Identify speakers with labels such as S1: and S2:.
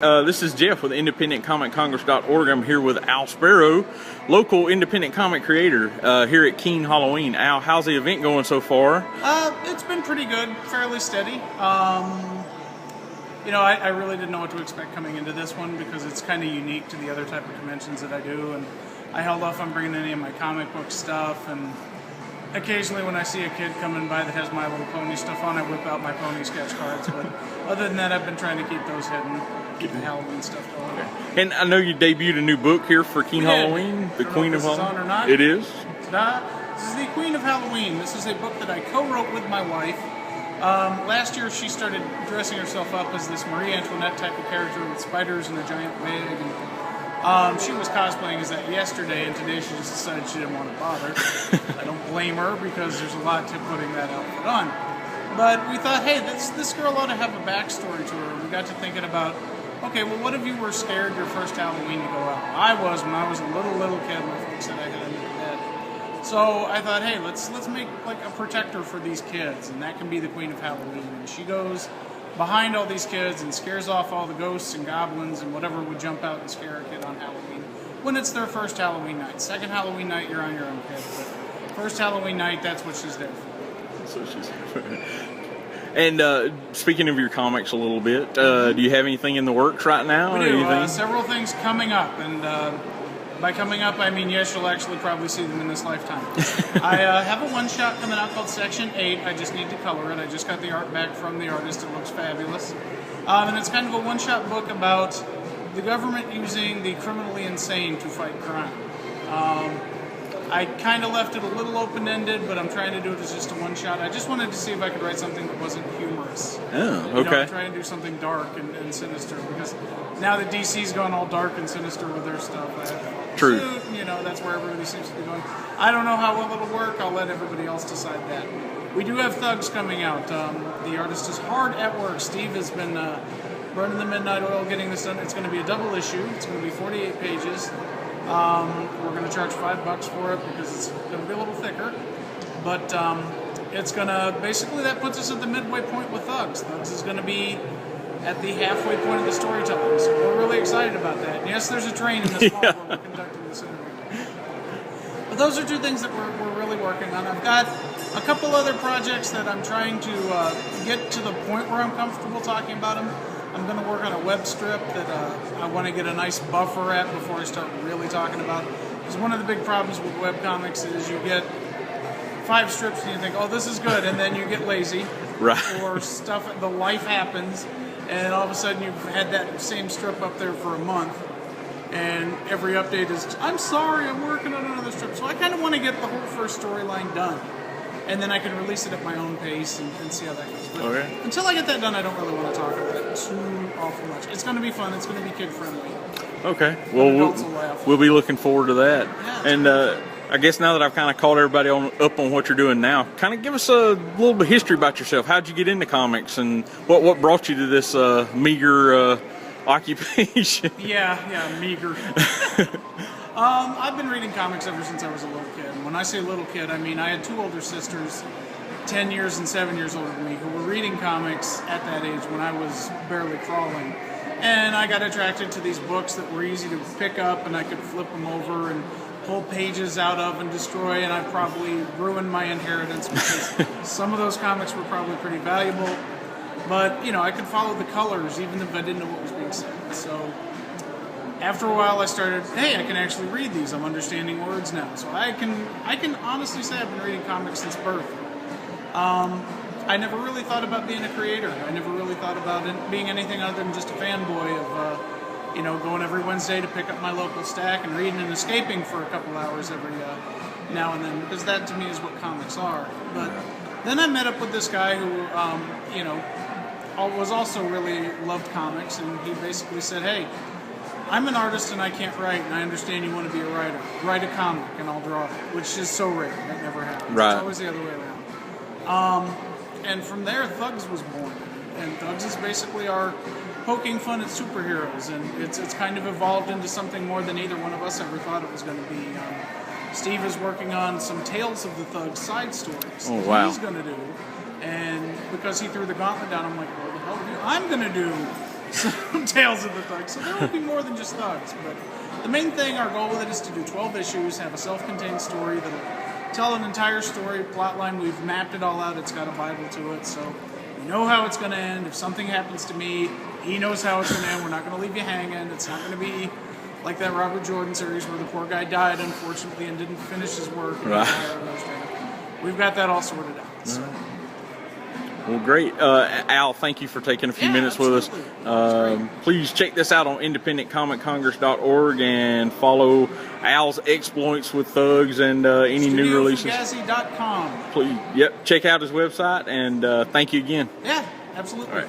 S1: This is Jeff with IndependentComicCongress.org. I'm here with Al Sparrow, local independent comic creator here at Keen Halloween. Al, how's the event going so far?
S2: It's been pretty good, fairly steady. I really didn't know what to expect coming into this one because it's kind of unique to the other type of conventions that I do, and I held off on bringing any of my comic book stuff, and occasionally when I see a kid coming by that has My Little Pony stuff on, I whip out my pony sketch cards, but other than that, I've been trying to keep those hidden, keep the Halloween stuff going.
S1: Okay. And I know you debuted a new book here for Keen Halloween, The Queen of Halloween.
S2: On or not.
S1: It is?
S2: This is The Queen of Halloween. This is a book that I co-wrote with my wife. Last year she started dressing herself up as this Marie Antoinette type of character with spiders and a giant wig, and she was cosplaying as that yesterday, and today she just decided she didn't want to bother. I don't blame her because there's a lot to putting that outfit on. But we thought, hey, this girl ought to have a backstory to her. We got to thinking about, okay, well, what if you were scared your first Halloween to go out? I was when I was a little kid. My folks said I had under the bed. So I thought, hey, let's make like a protector for these kids, and that can be the Queen of Halloween. And she goes behind all these kids and scares off all the ghosts and goblins and whatever would jump out and scare a kid on Halloween when it's their first Halloween night. Second Halloween night, you're on your own, kid. But first Halloween night, that's what she's there for.
S1: So she's And speaking of your comics a little bit, do you have anything in the works right now?
S2: We do. Several things coming up, and by coming up, I mean, yes, you'll actually probably see them in this lifetime. I have a one-shot coming out called Section 8. I just need to color it. I just got the art back from the artist. It looks fabulous. And it's kind of a one-shot book about the government using the criminally insane to fight crime. I kind of left it a little open-ended, but I'm trying to do it as just a one-shot. I just wanted to see if I could write something that wasn't humorous.
S1: Oh, okay.
S2: Try and do something dark and sinister, because now that DC's gone all dark and sinister with their stuff,
S1: True.
S2: That's where everybody seems to be going. I don't know how well it'll work. I'll let everybody else decide that. We do have Thugs coming out. The artist is hard at work. Steve has been burning the midnight oil getting this done. It's going to be a double issue. It's going to be 48 pages. We're going to charge $5 for it because it's going to be a little thicker. But it's going to, basically that puts us at the midway point with Thugs. Thugs is going to be at the halfway point of the storytelling. So we're really excited about that. And yes, there's a train in this mall where we're conducting this interview. But those are two things that we're really working on. I've got a couple other projects that I'm trying to get to the point where I'm comfortable talking about them. I'm going to work on a web strip that I want to get a nice buffer at before I start really talking about it. Because one of the big problems with web comics is you get 5 strips and you think, oh, this is good, and then you get lazy.
S1: Right.
S2: Or the life happens, and all of a sudden you've had that same strip up there for a month, and every update is, I'm sorry, I'm working on another strip. So I kind of want to get the whole first storyline done. And then I can release it at my own pace and see how that goes. But
S1: okay.
S2: Until I get that done, I don't really want to talk about it too awful much. It's going to be fun. It's going to be kid-friendly.
S1: Okay. Well, we'll be looking forward to that.
S2: Yeah,
S1: and I guess now that I've kind of caught everybody up on what you're doing now, kind of give us a little bit of history about yourself. How'd you get into comics, and what brought you to this meager occupation?
S2: Yeah, meager. I've been reading comics ever since I was a little kid. And when I say little kid, I mean I had 2 older sisters, 10 years and 7 years older than me, who were reading comics at that age when I was barely crawling. And I got attracted to these books that were easy to pick up, and I could flip them over and pull pages out of and destroy, and I probably ruined my inheritance because some of those comics were probably pretty valuable. But, I could follow the colors even if I didn't know what was being said. So after a while, I started, hey, I can actually read these. I'm understanding words now. So I can honestly say I've been reading comics since birth. I never really thought about being a creator. I never really thought about it being anything other than just a fanboy of, going every Wednesday to pick up my local stack and reading and escaping for a couple hours every now and then, because that to me is what comics are. But then I met up with this guy who, was also really loved comics, and he basically said, hey, I'm an artist and I can't write, and I understand you want to be a writer. Write a comic and I'll draw it, which is so rare. That never happens.
S1: Right.
S2: It's always the other way around. And from there, Thugs was born. And Thugs is basically our poking fun at superheroes, and it's kind of evolved into something more than either one of us ever thought it was going to be. Steve is working on some Tales of the Thugs side stories that he's going to do. And because he threw the gauntlet down, I'm like, what the hell do I'm going to do? some Tales of the Thugs. So there will be more than just thugs. But the main thing, our goal with it is to do 12 issues, have a self-contained story that'll tell an entire story, plot line. We've mapped it all out. It's got a Bible to it, so we know how it's going to end. If something happens to me, he knows how it's going to end. We're not going to leave you hanging. It's not going to be like that Robert Jordan series where the poor guy died, unfortunately, and didn't finish his work. We've got that all sorted out. So.
S1: Well, great. Al, thank you for taking a few minutes with us. Please check this out on independentcomic-congress.org and follow Al's exploits with thugs and any new releases.
S2: Fugazi.com.
S1: Please, check out his website, and thank you again.
S2: Yeah, absolutely.
S1: All right.